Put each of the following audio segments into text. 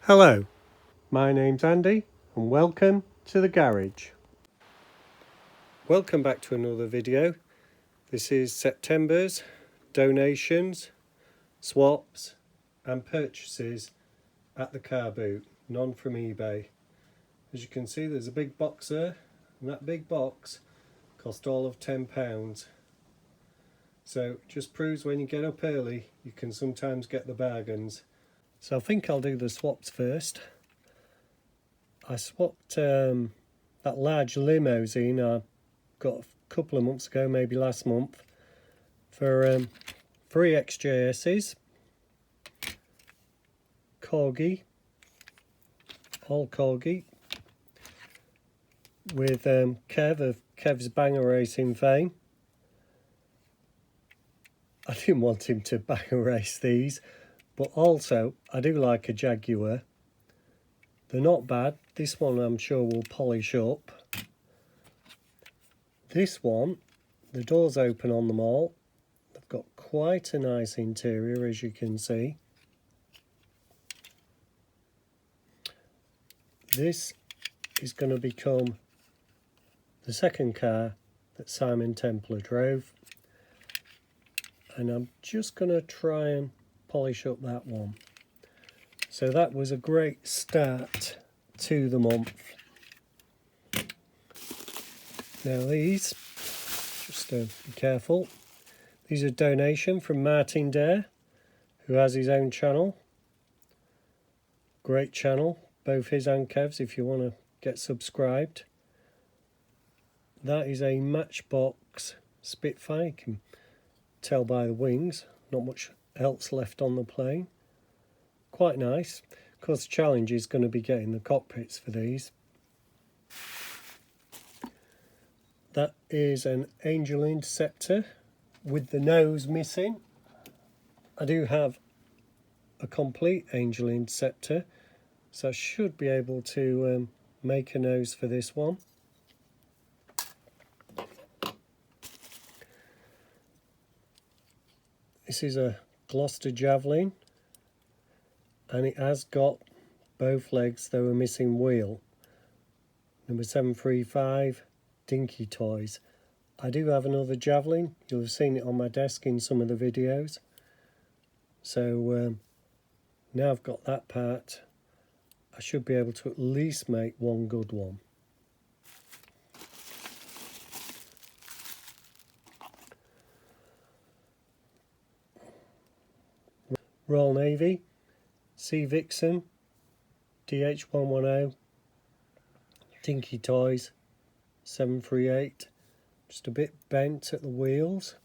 Hello, my name's Andy and welcome to the garage. Welcome back to another video. This is September's donations, swaps and purchases at the car boot, none from eBay. As you can see, there's a big box there, and that big box cost all of £10. So just proves when you get up early you can sometimes get the bargains. So I think I'll do the swaps first. I swapped that large limousine I got a couple of months ago, maybe last month, for 3 XJS's, Corgi, all Corgi, with Kev of Kev's Banger Racing fame. I didn't want him to banger race these, but also I do like a Jaguar. They're not bad. This one I'm sure will polish up. This one, the doors open on them all. They've got quite a nice interior, as you can see. This is going to become the second car that Simon Templar drove. And I'm just going to try and polish up that one. So that was a great start to the month. Now these, just be careful, these are a donation from Martin Dare, who has his own channel. Great channel, both his and Kev's, if you want to get subscribed. That is a Matchbox Spitfire, you can tell by the wings, not much else left on the plane. Quite nice. Of course, the challenge is going to be getting the cockpits for these. That is an Angel Interceptor with the nose missing. I do have a complete Angel Interceptor, so I should be able to make a nose for this one. This is a Gloucester Javelin, and it has got both legs, though a missing wheel. Number 735, Dinky Toys. I do have another Javelin. You'll have seen it on my desk in some of the videos. So now I've got that part, I should be able to at least make one good one. Royal Navy, Sea Vixen, DH110, Dinky Toys, 738, just a bit bent at the wheels,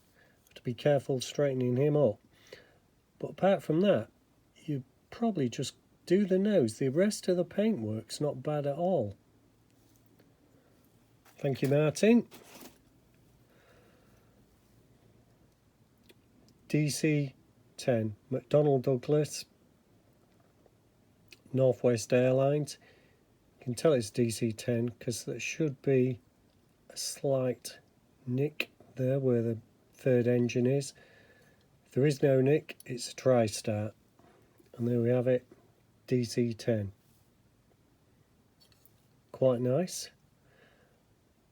have to be careful straightening him up. But apart from that, you probably just do the nose. The rest of the paintwork's not bad at all. Thank you, Martin. DC-10, McDonnell Douglas, Northwest Airlines. You can tell it's DC-10 because there should be a slight nick there where the third engine is. If there is no nick, it's a tri-start. And there we have it, DC-10. Quite nice.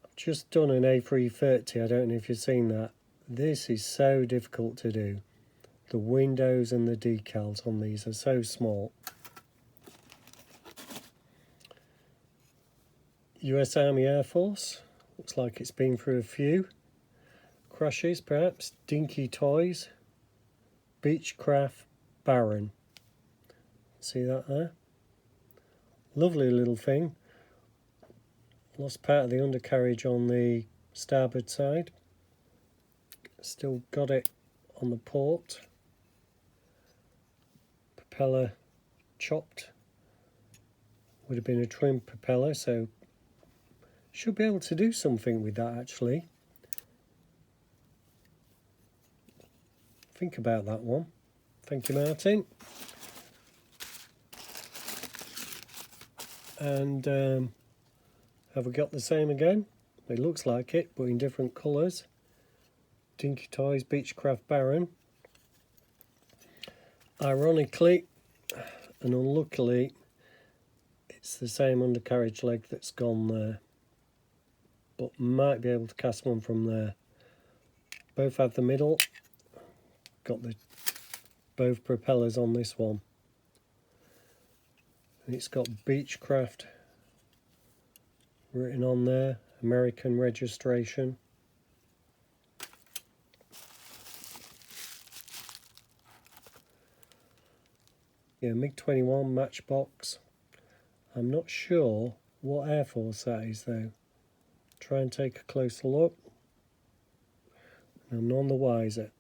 I've just done an A330, I don't know if you've seen that. This is so difficult to do. The windows and the decals on these are so small. US Army Air Force, looks like it's been through a few crashes perhaps. Dinky Toys, Beechcraft Baron. See that there? Lovely little thing. Lost part of the undercarriage on the starboard side. Still got it on the port. Propeller chopped. Would have been a trim propeller, so should be able to do something with that actually. Think about that one. Thank you, Martin. And have we got the same again? It looks like it, but in different colours. Dinky Toys, Beechcraft Baron. Ironically and unluckily, It's the same undercarriage leg that's gone there, but might be able to cast one from there. Both have the middle, got the both propellers on this one, and it's got Beechcraft written on there, American registration. Yeah, MiG-21 matchbox. I'm not sure what Air Force that is though. Try and take a closer look. I'm none the wiser.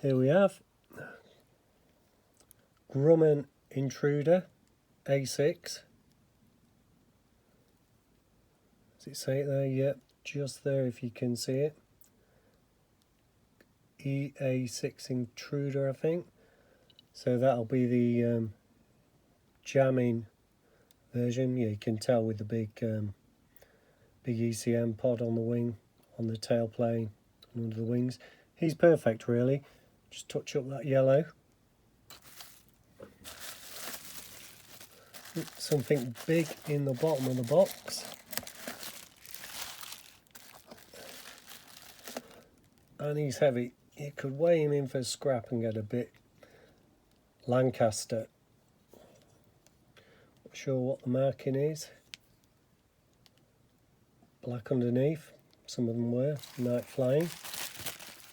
Here we have Grumman Intruder A6. Does it say it there? Yep, just there if you can see it. EA6 Intruder, I think. So that'll be the jamming version. Yeah, you can tell with the big ECM pod on the wing, on the tailplane, and under the wings. He's perfect, really. Just touch up that yellow. Something big in the bottom of the box. And he's heavy. You could weigh him in for scrap and get a bit. Lancaster. Not sure what the marking is. Black underneath. Some of them were. Night flying.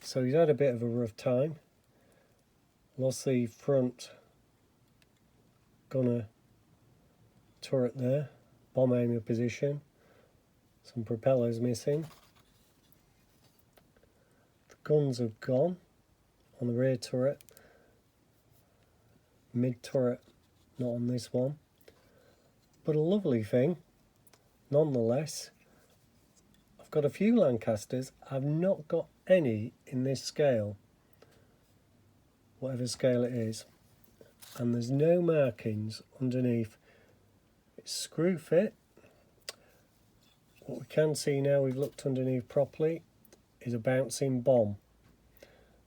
So he's had a bit of a rough time. Lost the front gunner turret there. Bomb aimer position. Some propellers missing. The guns have gone on the rear turret. Mid turret not on this one. But a lovely thing nonetheless. I've got a few Lancasters. I've not got any in this scale, whatever scale it is, and there's no markings underneath. It's screw fit. What we can see now, we've looked underneath properly, is a bouncing bomb.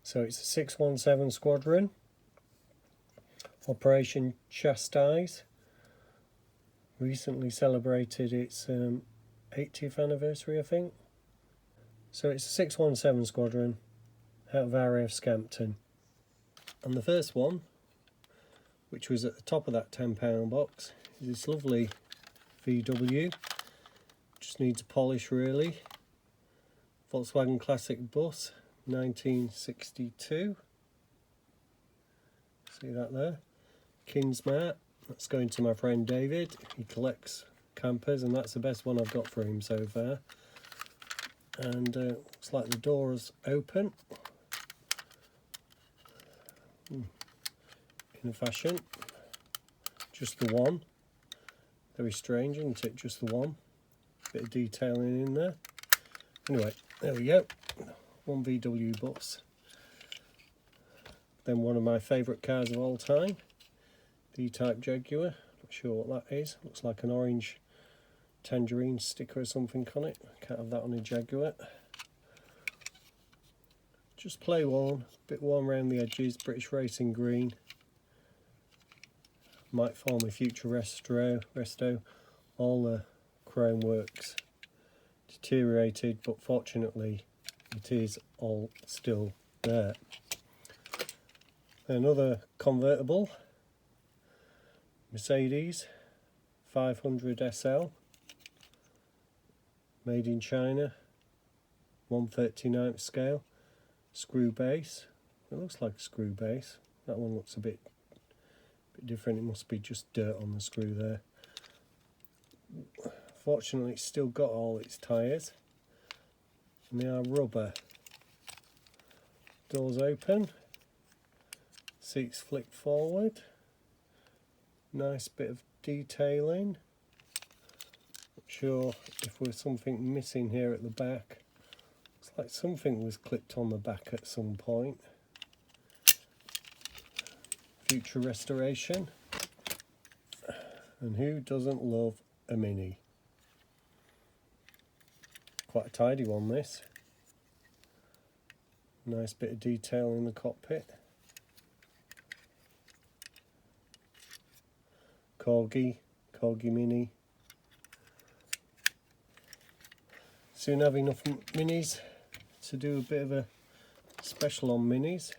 So it's a 617 Squadron, Operation Chastise. Recently celebrated its 80th anniversary, I think. So it's a 617 Squadron out of RAF Scampton. And the first one, which was at the top of that £10 box, is this lovely VW. Just needs a polish really. Volkswagen Classic Bus, 1962. See that there? Kinsmart. That's going to my friend David. He collects campers, and that's the best one I've got for him so far. And looks like the door is open. In a fashion. Just the one. Very strange, isn't it? Just the one. Bit of detailing in there. Anyway, there we go. One VW bus. Then one of my favourite cars of all time. D-type Jaguar. Not sure what that is. Looks like an orange tangerine sticker or something on it. Can't have that on a Jaguar. Just play worn. Bit worn around the edges. British Racing green. Might form a future resto. All the chrome works deteriorated, but fortunately it is all still there. Another convertible, Mercedes 500 SL, made in China, 1/39th scale, screw base. It looks like a screw base. That one looks a bit different. It must be just dirt on the screw there. Fortunately, it's still got all its tyres, and they are rubber. Doors open, seats flick forward. Nice bit of detailing. Not sure if there's something missing here at the back. Looks like something was clipped on the back at some point. Future restoration. And who doesn't love a Mini? Quite a tidy one, this. Nice bit of detail in the cockpit. Corgi Mini. Soon have enough minis to do a bit of a special on minis.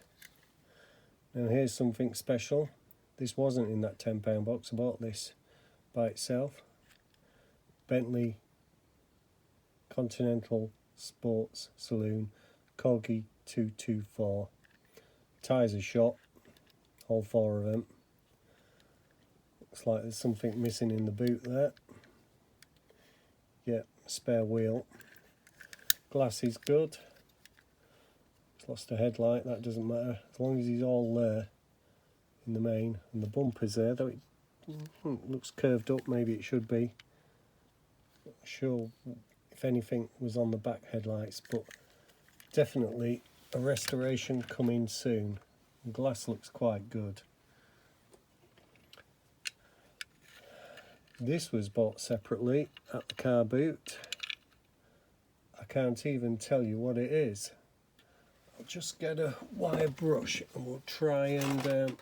Now here's something special. This wasn't in that £10 box. I bought this by itself. Bentley Continental Sports Saloon Corgi 224. Tyres are shot, all 4 of them. Looks like there's something missing in the boot there. Yeah, spare wheel. Glass is good. It's lost a headlight, that doesn't matter. As long as he's all there in the main. And the bumper's there, though it looks curved up, maybe it should be. Not sure if anything was on the back headlights, but definitely a restoration coming soon. The glass looks quite good. This was bought separately at the car boot. I can't even tell you what it is. I'll just get a wire brush and we'll try and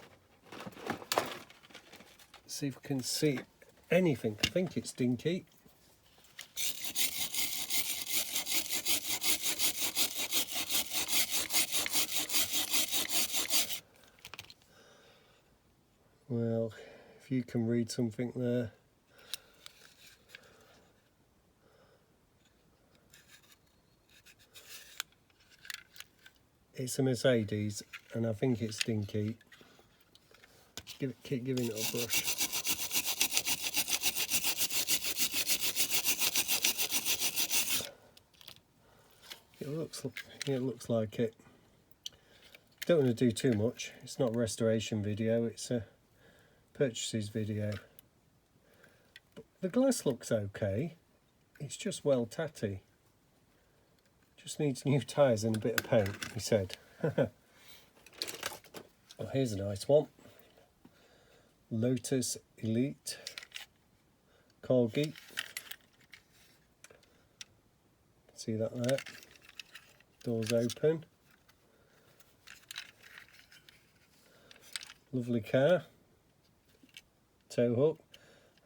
see if we can see anything. I think it's dinky. Well, if you can read something there. It's a Mercedes, and I think it's dinky. Keep giving it a brush. It looks like it. Don't want to do too much. It's not a restoration video. It's a purchases video. But the glass looks okay. It's just well tatty. Just needs new tyres and a bit of paint, he said. Oh, here's a nice one. Lotus Elite Corgi. See that there? Doors open. Lovely car. Tow hook.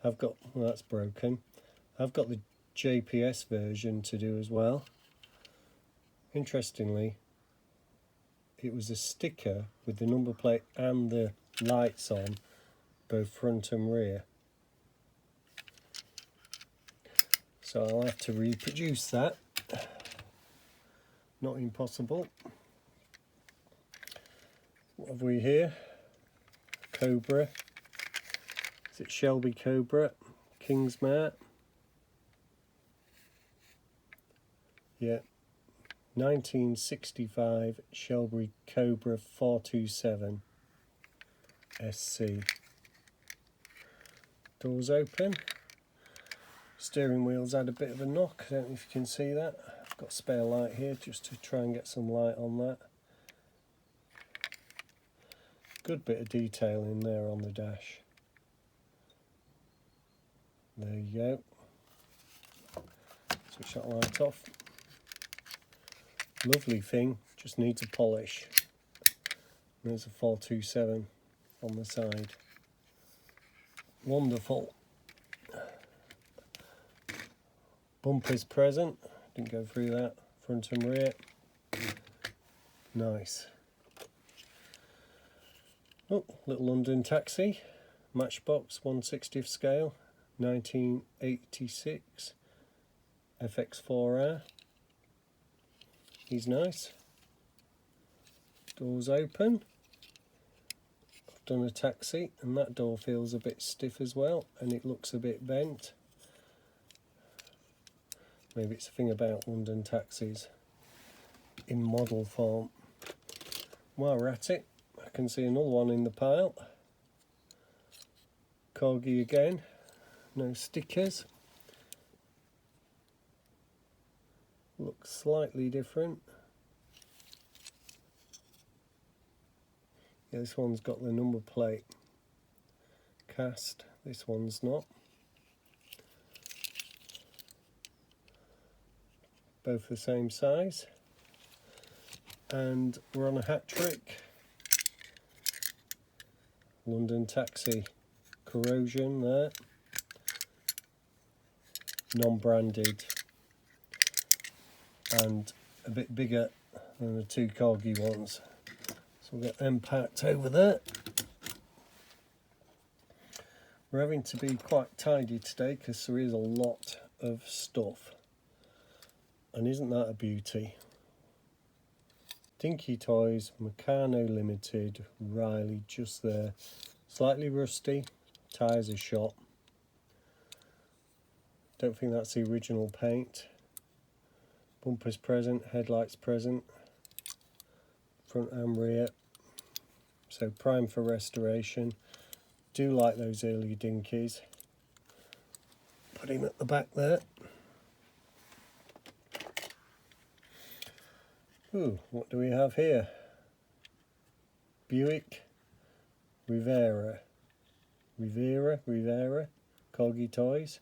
I've got, well, that's broken. I've got the JPS version to do as well. Interestingly, it was a sticker with the number plate and the lights on, both front and rear. So I'll have to reproduce that. Not impossible. What have we here? Cobra. Is it Shelby Cobra? Kingsmart. Yeah. 1965 Shelby Cobra 427 SC. Doors open. Steering wheel's had a bit of a knock. I don't know if you can see that. I've got a spare light here just to try and get some light on that. Good bit of detail in there on the dash. There you go. Switch that light off. Lovely thing, just needs a polish. There's a 427 on the side. Wonderful. Bumpers present, didn't go through that. Front and rear. Nice. Oh, little London taxi. Matchbox 1/60th scale. 1986. FX4R. He's nice. Doors open. I've done a taxi and that door feels a bit stiff as well and it looks a bit bent. Maybe it's a thing about London taxis in model form. While we're at it, I can see another one in the pile. Corgi again, no stickers. Looks slightly different. Yeah, this one's got the number plate cast, this one's not. Both the same size. And we're on a hat trick. London taxi corrosion there. Non-branded and a bit bigger than the two Corgi ones. So we'll get them packed over there. We're having to be quite tidy today because there is a lot of stuff. And isn't that a beauty? Dinky Toys, Meccano Limited, Riley, just there. Slightly rusty, tyres are shot. Don't think that's the original paint. Bumpers present, headlights present, front and rear. So prime for restoration. Do like those early dinkies. Put him at the back there. Ooh, what do we have here? Buick Rivera, Corgi Toys.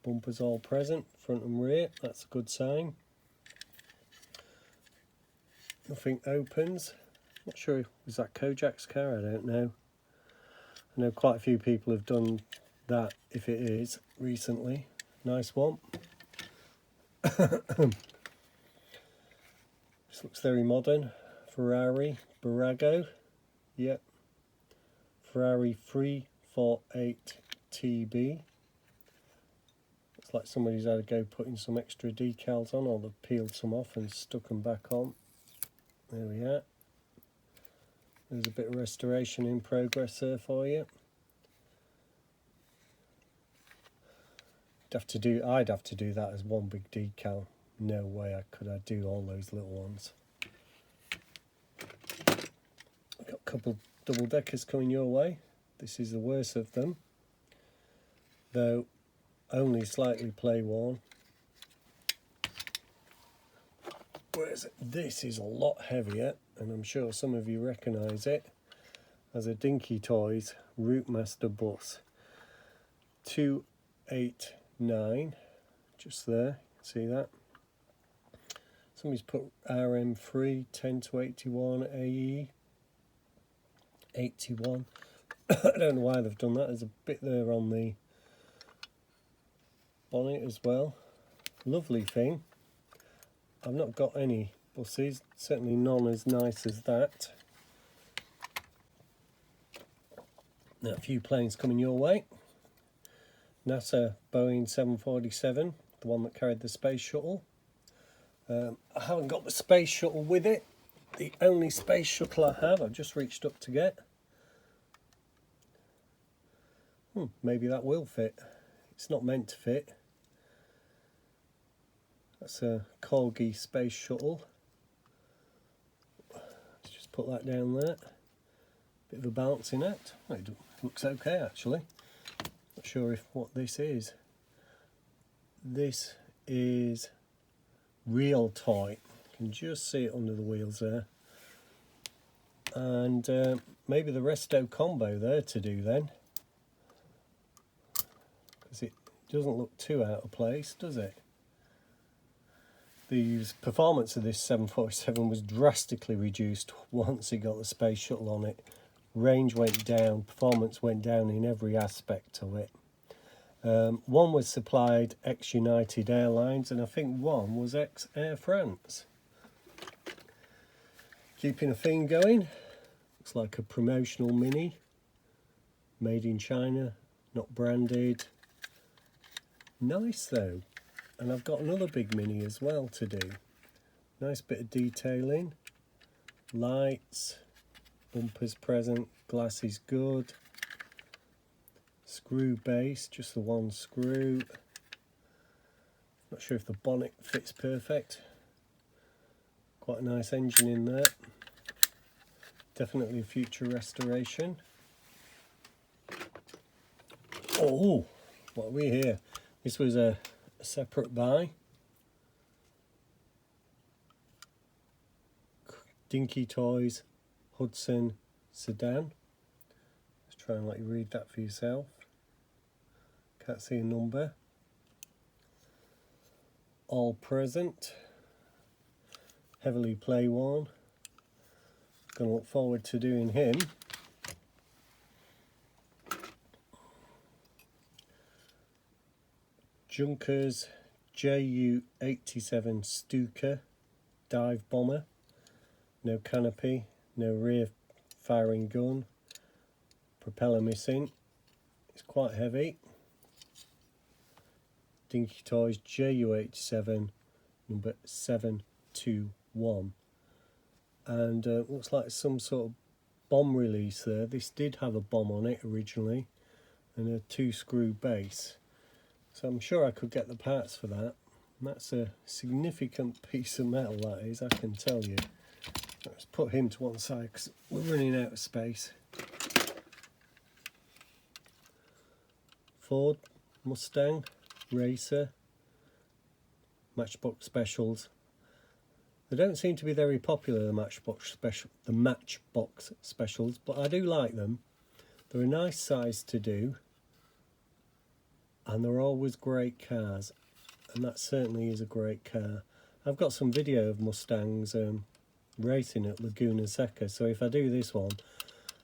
Bumpers all present, front and rear, that's a good sign. Nothing opens. Not sure, is that Kojak's car? I don't know. I know quite a few people have done that, if it is, recently. Nice one. This looks very modern. Ferrari Barago. Yep. Ferrari 348 TB. Looks like somebody's had a go putting some extra decals on, or they've peeled some off and stuck them back on. There we are. There's a bit of restoration in progress there for you. I'd have to do that as one big decal. No way I do all those little ones. I've got a couple double deckers coming your way. This is the worst of them, though only slightly play worn. Whereas this is a lot heavier, and I'm sure some of you recognise it as a Dinky Toys Routemaster bus. 289, just there, see that? Somebody's put RM3 10 to 81 AE 81. I don't know why they've done that. There's a bit there on the bonnet as well. Lovely thing. I've not got any buses, certainly none as nice as that. Now a few planes coming your way. NASA Boeing 747, the one that carried the space shuttle. I haven't got the space shuttle with it. The only space shuttle I have, I've just reached up to get. Maybe that will fit. It's not meant to fit. That's a Corgi space shuttle. Let's just put that down there. Bit of a balancing act. It looks okay actually. Not sure what this is. This is Real Toy. You can just see it under the wheels there. And maybe the Resto combo there to do then. Because it doesn't look too out of place, does it? The performance of this 747 was drastically reduced once it got the space shuttle on it. Range went down, performance went down in every aspect of it. One was supplied ex-United Airlines, and I think one was ex-Air France. Keeping a theme going. Looks like a promotional Mini. Made in China, not branded. Nice though. And I've got another big Mini as well to do. Nice bit of detailing. Lights. Bumpers present. Glass is good. Screw base, just the one screw. Not sure if the bonnet fits perfect. Quite a nice engine in there. Definitely a future restoration. Oh, what are we here? This was a separate buy. Dinky Toys Hudson sedan. Let's try and let you read that for yourself. Can't see a number. All present. Heavily play worn. Gonna look forward to doing him. Junkers Ju-87 Stuka dive bomber. No canopy, no rear firing gun, propeller missing. It's quite heavy. Dinky Toys Ju-87 number 721. And looks like some sort of bomb release there. This did have a bomb on it originally and a 2-screw base. So I'm sure I could get the parts for that. And that's a significant piece of metal, that is, I can tell you. Let's put him to one side because we're running out of space. Ford, Mustang, Racer, Matchbox Specials. They don't seem to be very popular, the Matchbox Specials, but I do like them. They're a nice size to do, and they're always great cars, and that certainly is a great car. I've got some video of Mustangs racing at Laguna Seca, so if I do this one,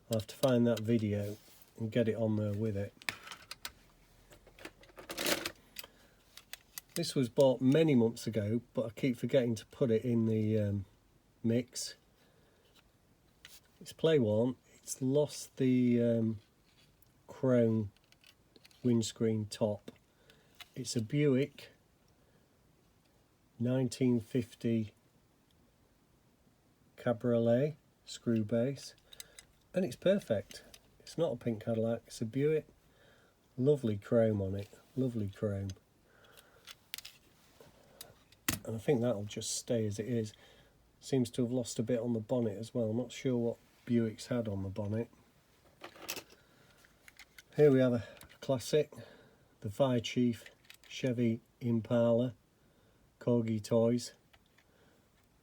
I'll have to find that video and get it on there with it. This was bought many months ago, but I keep forgetting to put it in the mix. It's play one. It's lost the chrome windscreen top. It's a Buick 1950 Cabriolet screw base, and it's perfect. It's not a pink Cadillac, it's a Buick. Lovely chrome on it, lovely chrome. And I think that'll just stay as it is. Seems to have lost a bit on the bonnet as well. I'm not sure what Buick's had on the bonnet. Here we have a classic, the Fire Chief Chevy Impala Corgi Toys.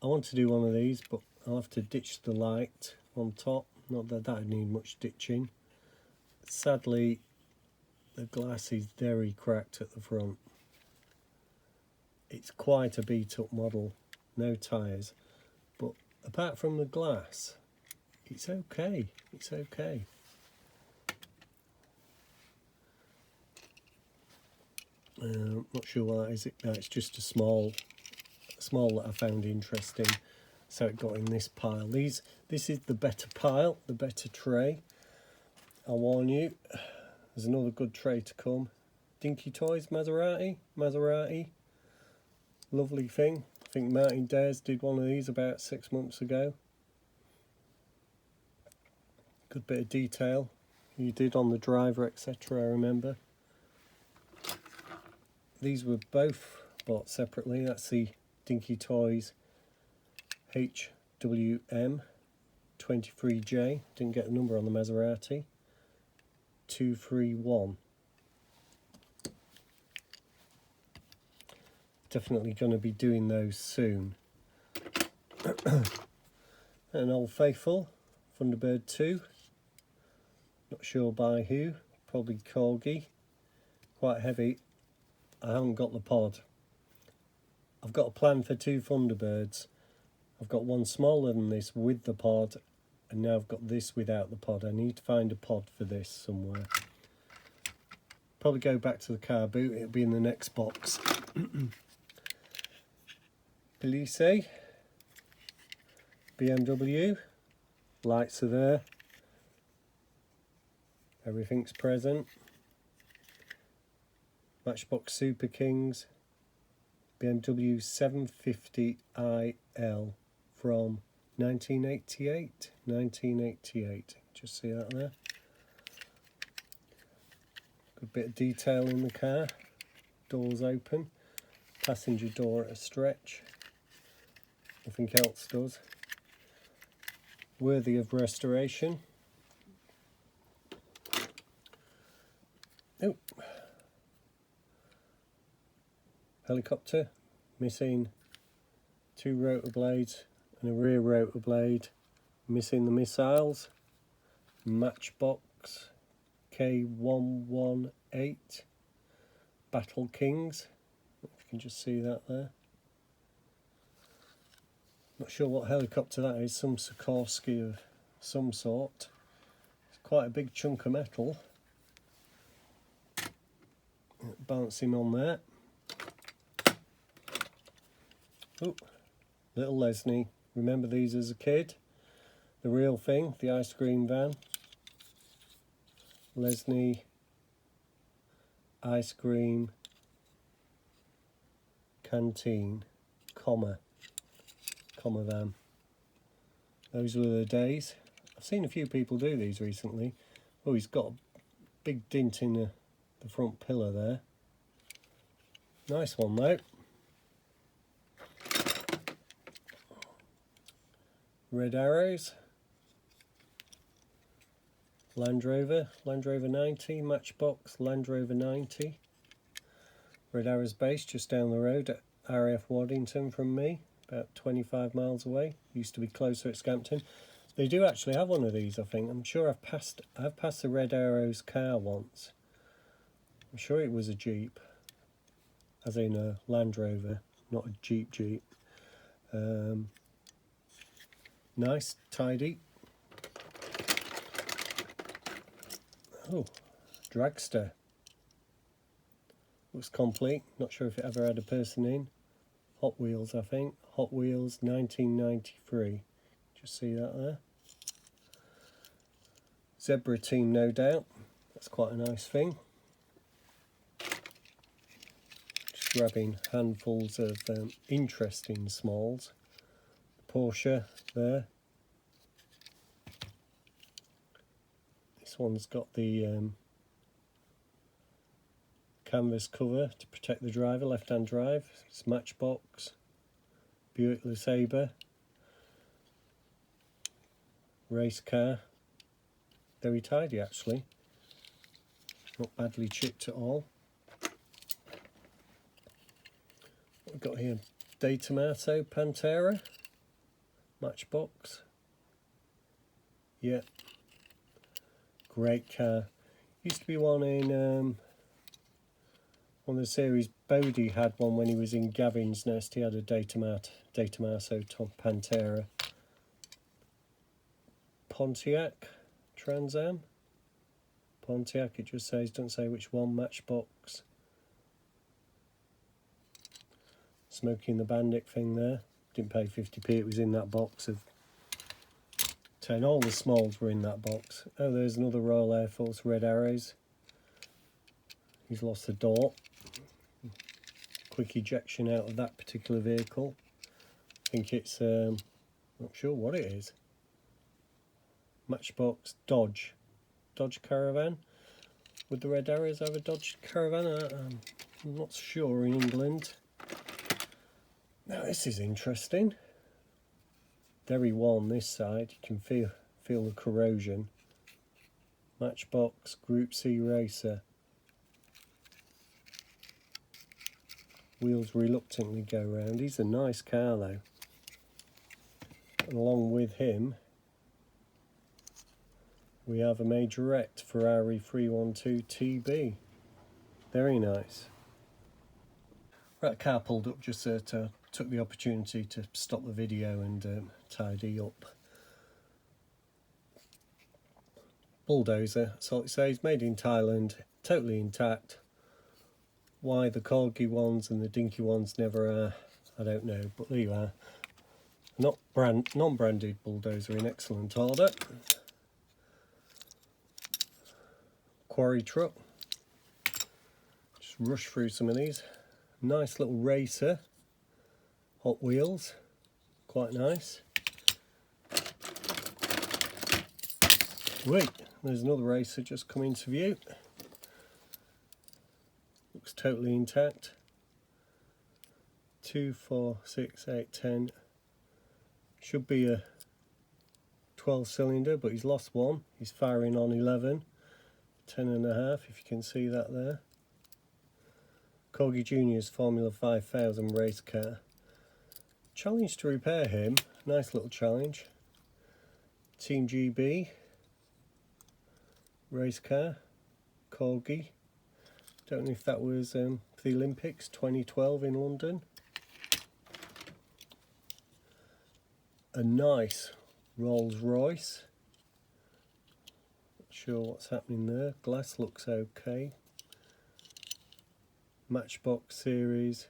I want to do one of these, but I'll have to ditch the light on top. Not that that'd need much ditching. Sadly, the glass is very cracked at the front. It's quite a beat up model, no tyres, but apart from the glass, it's okay, it's okay. Not sure what that is. No, it's just a small that I found interesting, so it got in this pile. This is the better pile, the better tray. I'll warn you, there's another good tray to come. Dinky Toys Maserati. Lovely thing. I think Martin Dares did one of these about 6 months ago. Good bit of detail he did on the driver, etc. I remember. These were both bought separately. That's the Dinky Toys HWM 23J. Didn't get the number on the Maserati. 231. Definitely going to be doing those soon. An Old Faithful Thunderbird 2. Not sure by who. Probably Corgi. Quite heavy. I haven't got the pod. I've got a plan for 2 Thunderbirds. I've got one smaller than this with the pod, and now I've got this without the pod. I need to find a pod for this somewhere. Probably go back to the car boot. It'll be in the next box. Police, BMW, lights are there, everything's present. Matchbox Super Kings, BMW 750iL from 1988. Just see that there. Good bit of detail in the car. Doors open, passenger door at a stretch. Nothing else does. Worthy of restoration. Oh. Helicopter, missing 2 rotor blades and a rear rotor blade. Missing the missiles. Matchbox K118 Battle Kings. If you can just see that there. Not sure what helicopter that is, some Sikorsky of some sort. It's quite a big chunk of metal. Bouncing on there. Oh, little Lesney. Remember these as a kid? The real thing, the ice cream van. Lesney ice cream canteen, comma van. Those were the days. I've seen a few people do these recently. Oh, he's got a big dint in the front pillar there. Nice one though. Red arrows. Land Rover 90, Matchbox, Land Rover 90. Red Arrows base just down the road at RAF Waddington from me, about 25 miles away. Used to be closer at Scampton. They do actually have one of these, I think. I'm sure I've passed the Red Arrows car once. I'm sure it was a Jeep, as in a Land Rover, not a Jeep. Nice, tidy. Oh, dragster. Looks complete. Not sure if it ever had a person in. Hot Wheels, I think. Hot Wheels 1993. Just see that there. Zebra team, no doubt. That's quite a nice thing. Just grabbing handfuls of interesting smalls. Porsche there. This one's got the canvas cover to protect the driver, left-hand drive. It's Matchbox, Buick LeSabre, race car. Very tidy actually, not badly chipped at all. What we've got here, Tomato Pantera, Matchbox. Yeah, great car. Used to be one in on the series. Bodie had one when he was in Gavin's Nest. He had a Tomato Pantera. Pontiac Trans Am. Pontiac, it just says, doesn't say which one. Matchbox. Smoking the Bandit thing there. Didn't pay 50p, it was in that box of 10. All the smalls were in that box. Oh, there's another Royal Air Force Red Arrows. He's lost the door. Quick ejection out of that particular vehicle. I think it's, not sure what it is. Matchbox Dodge Caravan. Would the Red Arrows have a Dodge Caravan? I'm not sure in England. Now this is interesting. Very worn this side. You can feel the corrosion. Matchbox Group C Racer. Wheels reluctantly go round. He's a nice car though. And along with him, we have a Majorette Ferrari 312 TB. Very nice. Right, car pulled up just took the opportunity to stop the video and tidy up. Bulldozer, that's all it says, made in Thailand, totally intact. Why the Corgi ones and the Dinky ones never are, I don't know, but there you are. Non-branded bulldozer in excellent order. Quarry truck. Just rush through some of these. Nice little racer. Hot Wheels. Quite nice. Wait, there's another racer just come into view. Looks totally intact. 2, 4, 6, 8, 10. Should be a 12 cylinder, but he's lost one. He's firing on 11. 10.5, if you can see that there. Corgi Junior's Formula 5000 race car. Challenge to repair him. Nice little challenge. Team GB race car. Corgi. Don't know if that was for the Olympics 2012 in London. A nice Rolls Royce. Not sure what's happening there. Glass looks okay. Matchbox series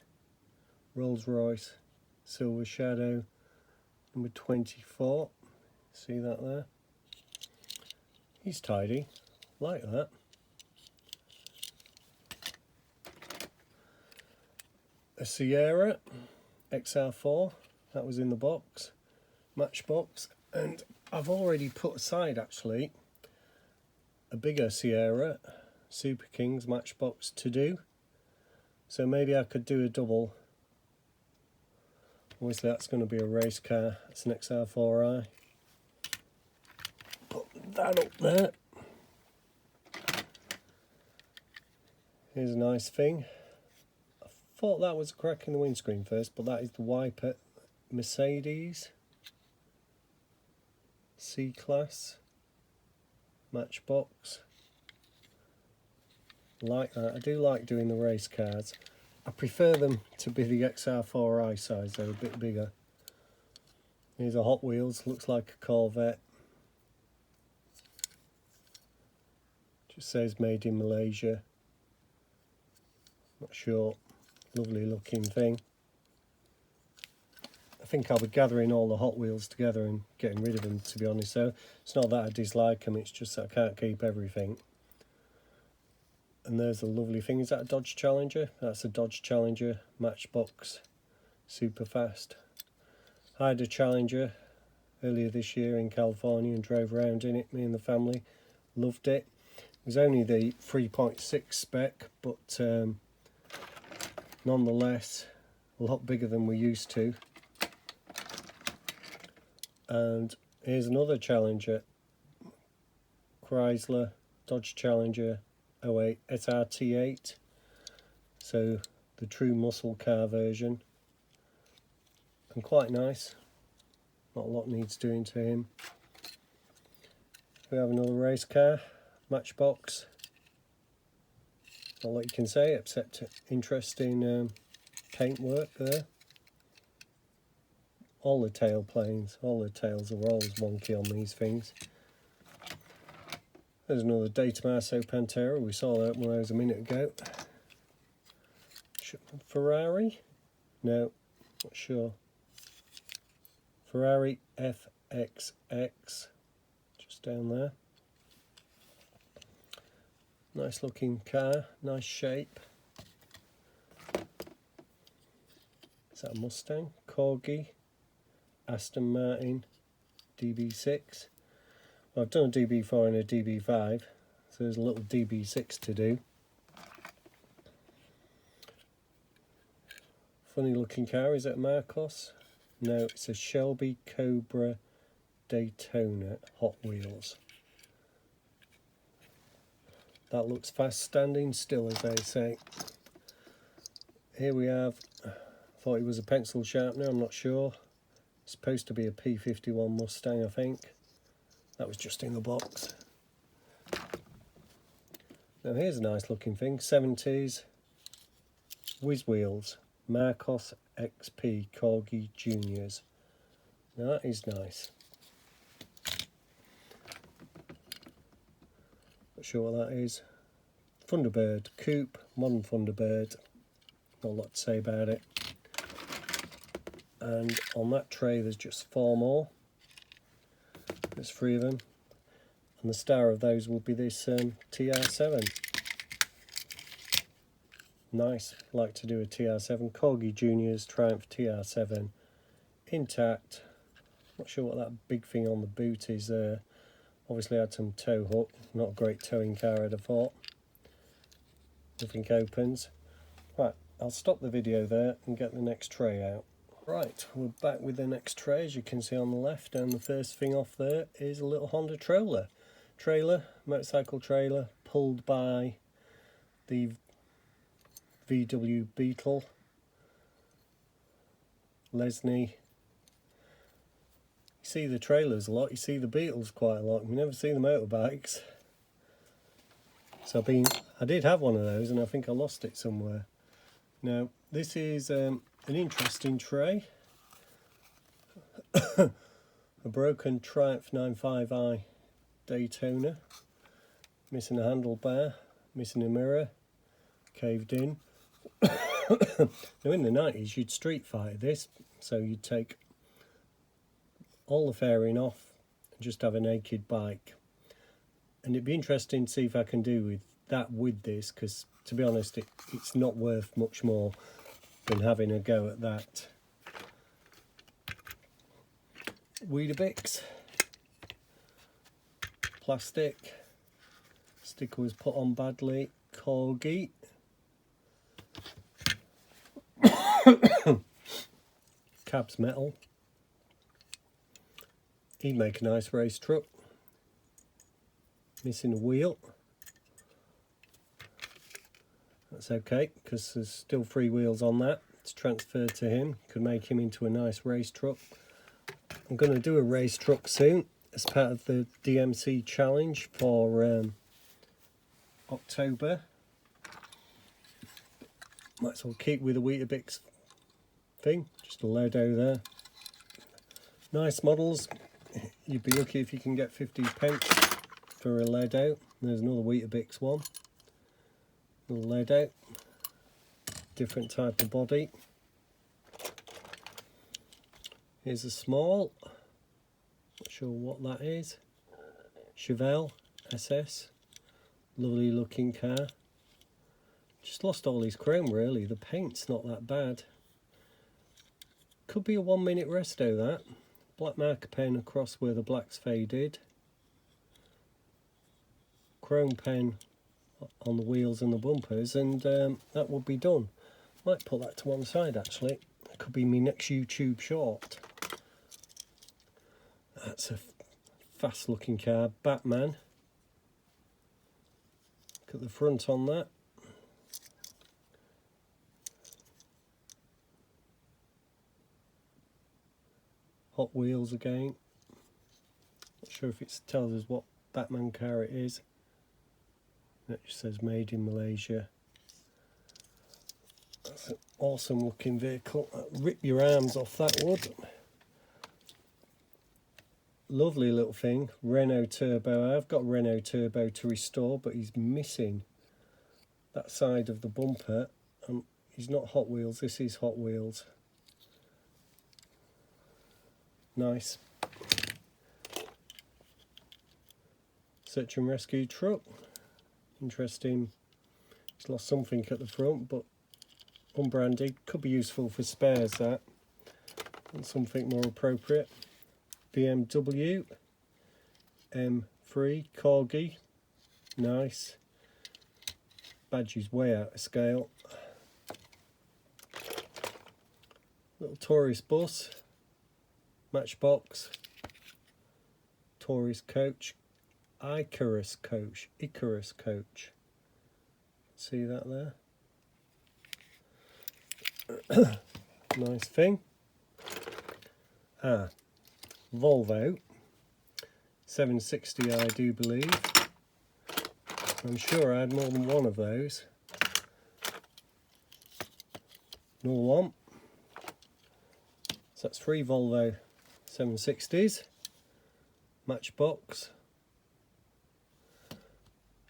Rolls Royce Silver Shadow number 24. See that there? He's tidy, like that. A Sierra XR4, that was in the box, matchbox, and I've already put aside actually a bigger Sierra Super Kings matchbox to do, so maybe I could do a double. Obviously that's going to be a race car. It's an XR4i. Put that up there. Here's a nice thing. I thought that was a crack in the windscreen first, but that is the wiper. Mercedes C-Class matchbox. Like that. I do like doing the race cars. I prefer them to be the XR4i size, they're a bit bigger. Here's a Hot Wheels, looks like a Corvette. Just says made in Malaysia. Not sure. Lovely looking thing. I think I'll be gathering all the Hot Wheels together and getting rid of them, to be honest. So it's not that I dislike them, it's just that I can't keep everything. And there's a lovely thing. Is that a Dodge Challenger? That's a Dodge Challenger Matchbox Super Fast. I had a Challenger earlier this year in California and drove around in it, me and the family. Loved it. It was only the 3.6 spec, but nonetheless a lot bigger than we're used to. And here's another Challenger, Chrysler Dodge Challenger 08 SRT8, so the true muscle car version, and quite nice. Not a lot needs doing to him. We have another race car matchbox. Not a lot you can say except interesting paintwork there. All the tail planes, all the tails are always wonky on these things. There's another De Tomaso Pantera, we saw that one of those a minute ago. Ferrari? No, not sure. Ferrari FXX, just down there. Nice looking car, nice shape. Is that a Mustang? Corgi, Aston Martin, DB6. Well, I've done a DB4 and a DB5, so there's a little DB6 to do. Funny looking car, is it a Marcos? No, it's a Shelby Cobra Daytona Hot Wheels. That looks fast standing still, as they say. Here we have, I thought it was a pencil sharpener, I'm not sure. It's supposed to be a P51 Mustang, I think. That was just in the box. Now here's a nice looking thing, 70s whiz wheels, Marcos XP Corgi Juniors. Now that is nice. Not sure what that is. Thunderbird Coupe, modern Thunderbird. Not a lot to say about it. And on that tray there's just 4 more. There's 3 of them, and the star of those will be this TR7. Nice, like to do a TR7. Corgi Juniors Triumph TR7, intact. Not sure what that big thing on the boot is there. Obviously had some tow hook, not a great towing car I'd have thought. Nothing opens. Right, I'll stop the video there and get the next tray out. Right, we're back with the next tray, as you can see on the left, and the first thing off there is a little Honda trailer, motorcycle trailer, pulled by the VW Beetle, Lesney. You see the trailers a lot, you see the Beetles quite a lot, you never see the motorbikes. So I did have one of those and I think I lost it somewhere. Now this is an interesting tray. A broken Triumph 95i Daytona, missing a handlebar, missing a mirror, caved in. Now in the 90s you'd street fight this, So you take all the fairing off and just have a naked bike. And it'd be interesting to see if I can do with that with this, because to be honest, it's not worth much more than having a go at that. Weetabix, plastic, sticker was put on badly, corgi, cab's metal. He'd make a nice race truck. Missing a wheel. That's okay, because there's still 3 wheels on that. It's transferred to him. Could make him into a nice race truck. I'm going to do a race truck soon as part of the DMC challenge for October. Might as well keep with the Weetabix thing. Just a Ledo there. Nice models. You'd be lucky if you can get 50p for a Ledo. There's another Weetabix one. Another Ledo. Different type of body. Here's a small. Not sure what that is. Chevelle SS. Lovely looking car. Just lost all his chrome really. The paint's not that bad. Could be a 1 minute resto that. Black marker pen across where the black's faded. Chrome pen on the wheels and the bumpers, and that would be done. Might put that to one side actually. That could be my next YouTube short. That's a fast looking car. Batman. Look at the front on that. Hot Wheels again. Not sure if it tells us what Batman car it is. It just says made in Malaysia. That's an awesome looking vehicle. Rip your arms off that would. Lovely little thing. Renault Turbo. I've got Renault Turbo to restore, but he's missing that side of the bumper. He's not Hot Wheels. This is Hot Wheels. Nice. Search and rescue truck. Interesting. It's lost something at the front, but unbranded. Could be useful for spares that. And something more appropriate. BMW M3 Corgi. Nice. Badge is way out of scale. Little tourist bus. Matchbox. Tourist coach. Icarus coach. See that there? Nice thing. Volvo 760, I do believe. I'm sure I had more than one of those. Another one. So that's 3 Volvo 760s. Matchbox.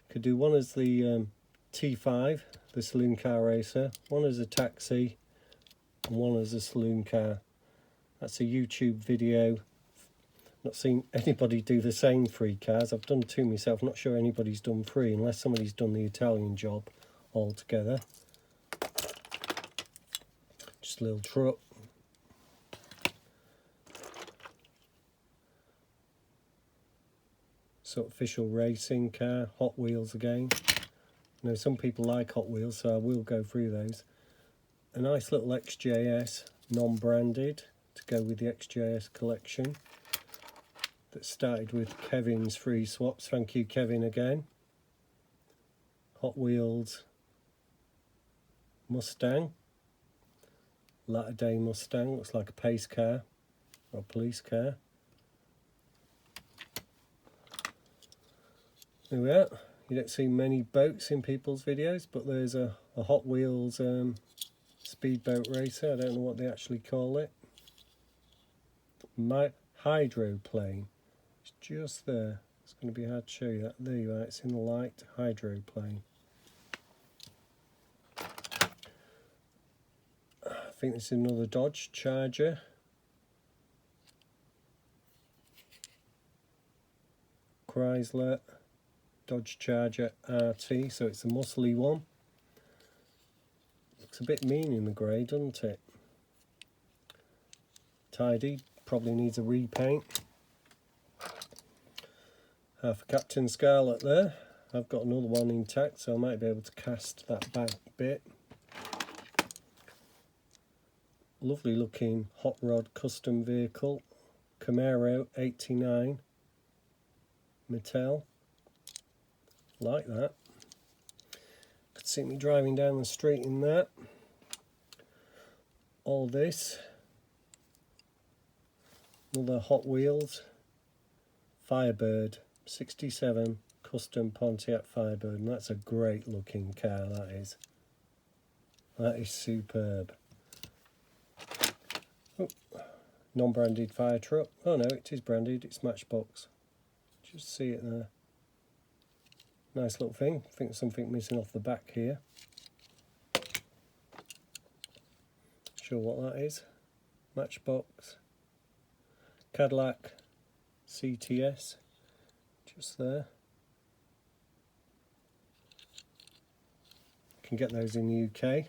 Could do one as the T5, the saloon car racer, one as a taxi, and one as a saloon car. That's a YouTube video. Not seen anybody do the same 3 cars. I've done 2 myself. Not sure anybody's done 3 unless somebody's done the Italian job altogether. Just a little truck. Sort of official racing car. Hot Wheels again. You know, some people like Hot Wheels, so I will go through those. A nice little XJS, non-branded, to go with the XJS collection. That started with Kevin's free swaps. Thank you, Kevin, again. Hot Wheels Mustang. Latter day Mustang. Looks like a pace car or a police car. There we are. You don't see many boats in people's videos, but there's a Hot Wheels speedboat racer. I don't know what they actually call it. My hydroplane. It's just there. It's going to be hard to show you that. There you are. It's in the light. Hydroplane. think this is another Dodge Charger. Chrysler Dodge Charger RT, so it's a muscly one. Looks a bit mean in the grey, doesn't it? Tidy, probably needs a repaint. Half a Captain Scarlet there. I've got another one intact, so I might be able to cast that back bit. Lovely looking hot rod custom vehicle, Camaro 89 Mattel. Like that. Could see me driving down the street in that. All this. Another Hot Wheels Firebird 67 custom Pontiac Firebird, and that's a great looking car, that is. That is superb. Oh, non-branded fire truck. Oh no, it is branded, it's Matchbox. Just see it there. Nice little thing. I think there's something missing off the back here. Sure what that is. Matchbox. Cadillac CTS. Just there. You can get those in the UK.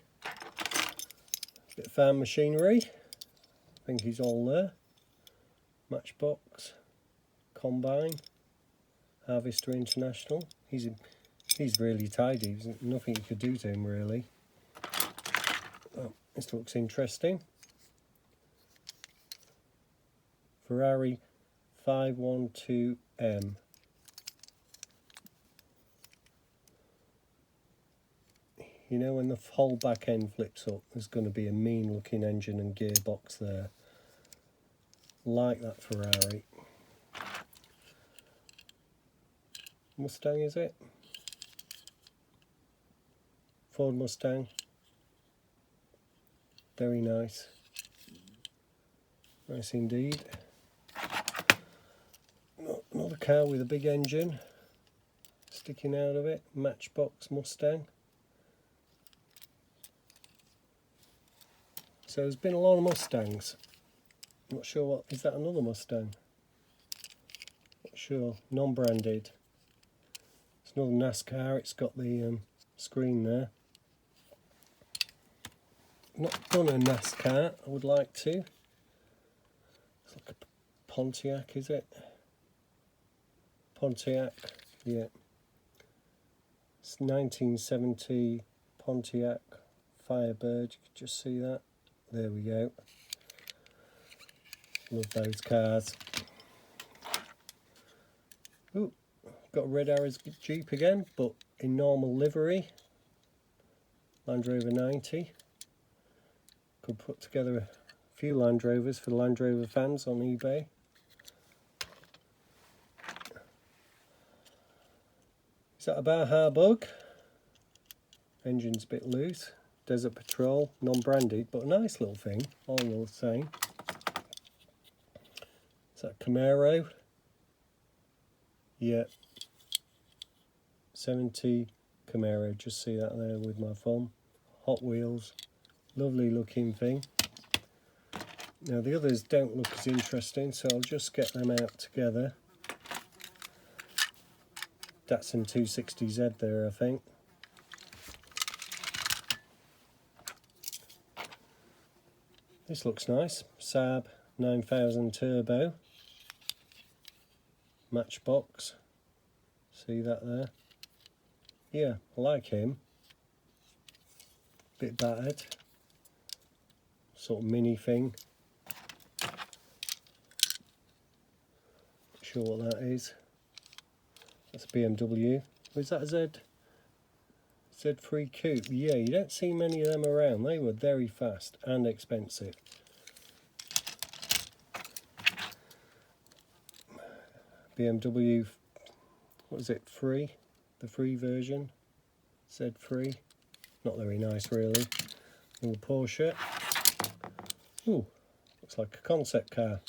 Bit of farm machinery. I think he's all there. Matchbox. Combine. Harvester International. He's really tidy. There's nothing you could do to him really. Oh, this looks interesting. Ferrari 512M. You know, when the whole back end flips up, there's going to be a mean looking engine and gearbox there. Like that Ferrari. Mustang, is it? Ford Mustang. Very nice. Nice indeed. Another car with a big engine sticking out of it. Matchbox Mustang. So there's been a lot of Mustangs. I'm not sure what, is that another Mustang? Not sure. Non-branded. It's another NASCAR. It's got the screen there. Not done a NASCAR. I would like to. It's like a Pontiac, is it? Pontiac, yeah. It's 1970 Pontiac Firebird. You can just see that. There we go. Love those cars. Ooh, got a Red Arrows Jeep again, but in normal livery. Land Rover 90. Could put together a few Land Rovers for the Land Rover fans on eBay. Is that a Baja Bug? Engine's a bit loose. Desert Patrol, non-branded, but a nice little thing, all the same. Is that Camaro? Yeah. 70 Camaro, just see that there with my thumb. Hot Wheels, lovely looking thing. Now the others don't look as interesting, so I'll just get them out together. Datsun 260Z there, I think. This looks nice. Saab 9000 Turbo. Matchbox. See that there? Yeah, I like him. Bit battered. Sort of mini thing. Not sure what that is. That's a BMW. Was that a Z3 Coupe? Yeah, you don't see many of them around. They were very fast and expensive. BMW, what is it, 3? The 3 version. Z3. Not very nice really. Little Porsche. Ooh, looks like a concept car.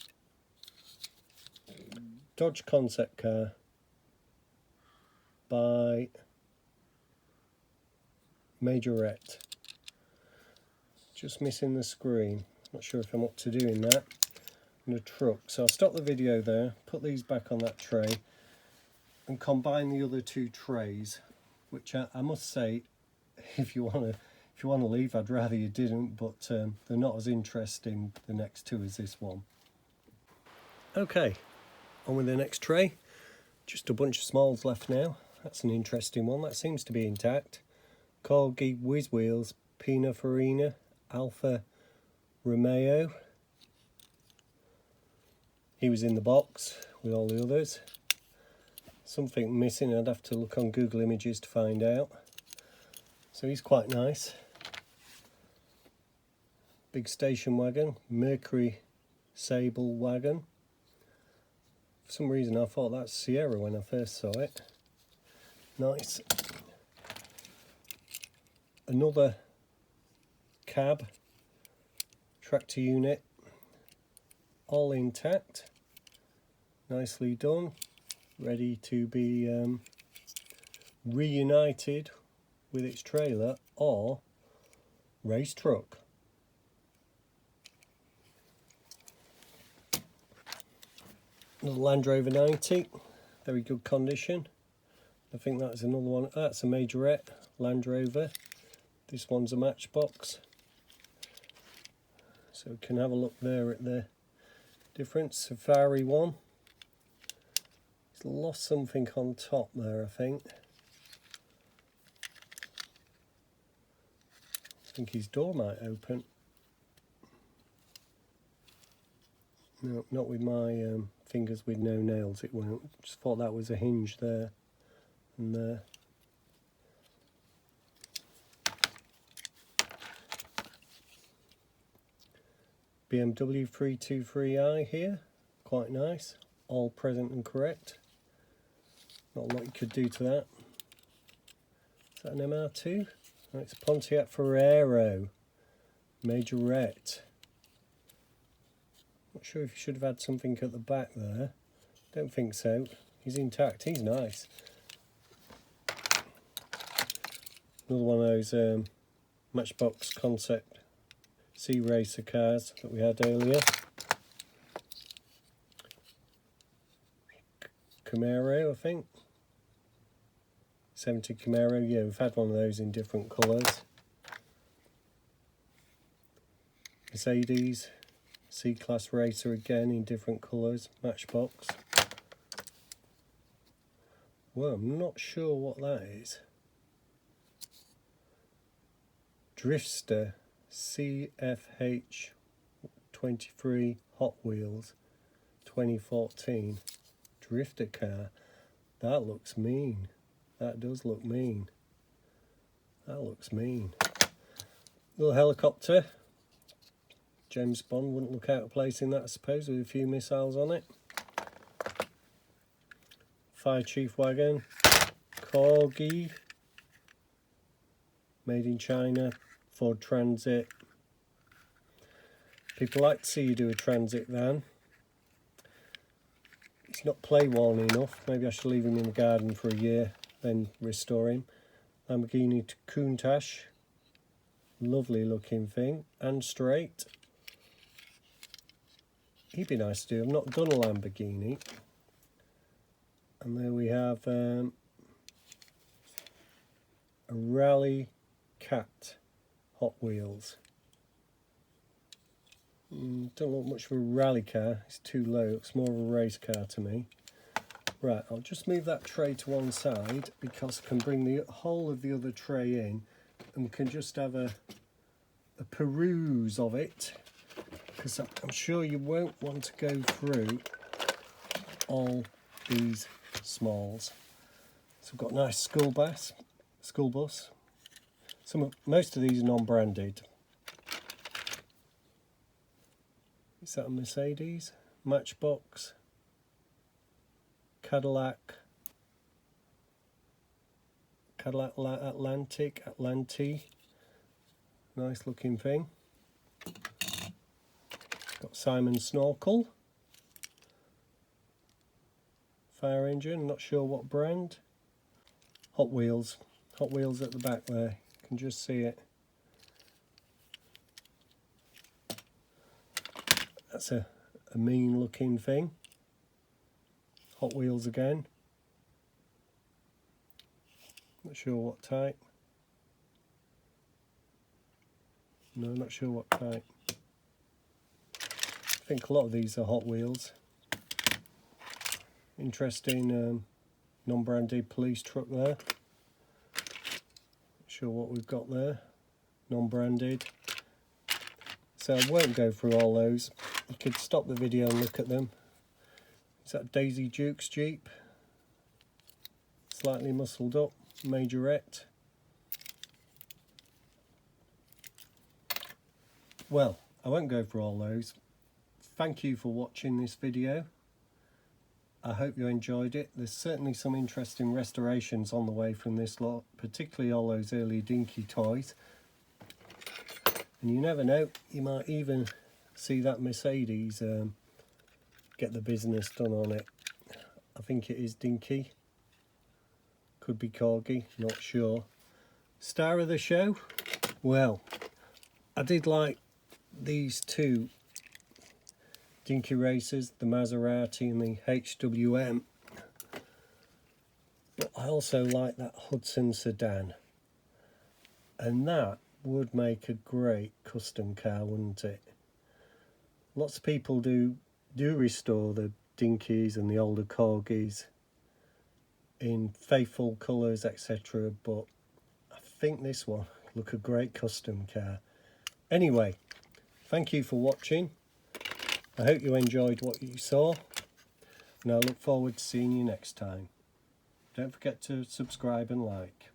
Dodge concept car by just missing the screen. Not sure if I'm up to doing that in a truck. So I'll stop the video there, put these back on that tray and combine the other two trays, which I must say, if you want to leave, I'd rather you didn't, but they're not as interesting, the next two, as this one. Okay, on with the next tray. Just a bunch of smalls left now. That's an interesting one. That seems to be intact. Corgi Whiz Wheels, Pininfarina, Alfa Romeo. He was in the box with all the others. Something missing, I'd have to look on Google Images to find out. So he's quite nice. Big station wagon, Mercury Sable wagon. For some reason I thought that's Sierra when I first saw it. Nice. Another cab, tractor unit, all intact, nicely done, ready to be reunited with its trailer or race truck. Another Land Rover 90, very good condition. I think that's another one. That's a majorette Land Rover. This one's a Matchbox. So we can have a look there at the difference. Safari one. It's lost something on top there, I think. I think his door might open. No, not with my fingers with no nails, it won't. Just thought that was a hinge there and there. BMW 323i here, quite nice, all present and correct. Not a lot you could do to that. Is that an MR2? No, it's a Pontiac Ferrero, majorette. Not sure if you should have had something at the back there. Don't think so. He's intact. He's nice. Another one of those Matchbox concept C Racer cars that we had earlier. Camaro, I think. 70 Camaro. Yeah, we've had one of those in different colours. Mercedes. C-Class Racer again in different colours, Matchbox. Well, I'm not sure what that is. Drifter CFH 23 Hot Wheels 2014. Drifter car. That looks mean. That does look mean. That looks mean. Little helicopter. James Bond wouldn't look out of place in that, I suppose, with a few missiles on it. Fire Chief wagon. Corgi. Made in China. Ford Transit. People like to see you do a Transit van. He's not play worn enough. Maybe I should leave him in the garden for a year, then restore him. Lamborghini Countach. Lovely looking thing. And straight. He'd be nice to do. I've not done a Lamborghini. And there we have a Rally Cat Hot Wheels. Don't look much of a rally car. It's too low. It's more of a race car to me. Right, I'll just move that tray to one side because I can bring the whole of the other tray in and we can just have a peruse of it. Because I'm sure you won't want to go through all these smalls. So we've got a nice school bus. Most of these are non-branded. Is that a Mercedes? Matchbox. Cadillac Atlanti. Nice looking thing. Got Simon Snorkel. Fire engine, not sure what brand. Hot Wheels at the back there. You can just see it. that's a mean looking thing. Hot Wheels again. Not sure what type. No, not sure what type. I think a lot of these are Hot Wheels. Interesting non-branded police truck there. Not sure what we've got there. Non-branded. So I won't go through all those. You could stop the video and look at them. Is that Daisy Duke's Jeep? Slightly muscled up. Majorette. Well, I won't go through all those. Thank you for watching this video. I hope you enjoyed it. There's certainly some interesting restorations on the way from this lot, particularly all those early Dinky toys. And you never know, you might even see that Mercedes get the business done on it. I think it is Dinky. Could be Corgi, not sure. Star of the show? Well, I did like these two Dinky racers, the Maserati and the HWM. But I also like that Hudson sedan. And that would make a great custom car, wouldn't it? Lots of people do restore the Dinkies and the older Corgis in faithful colours, etc. But I think this one would look a great custom car. Anyway, thank you for watching. I hope you enjoyed what you saw, and I look forward to seeing you next time. Don't forget to subscribe and like.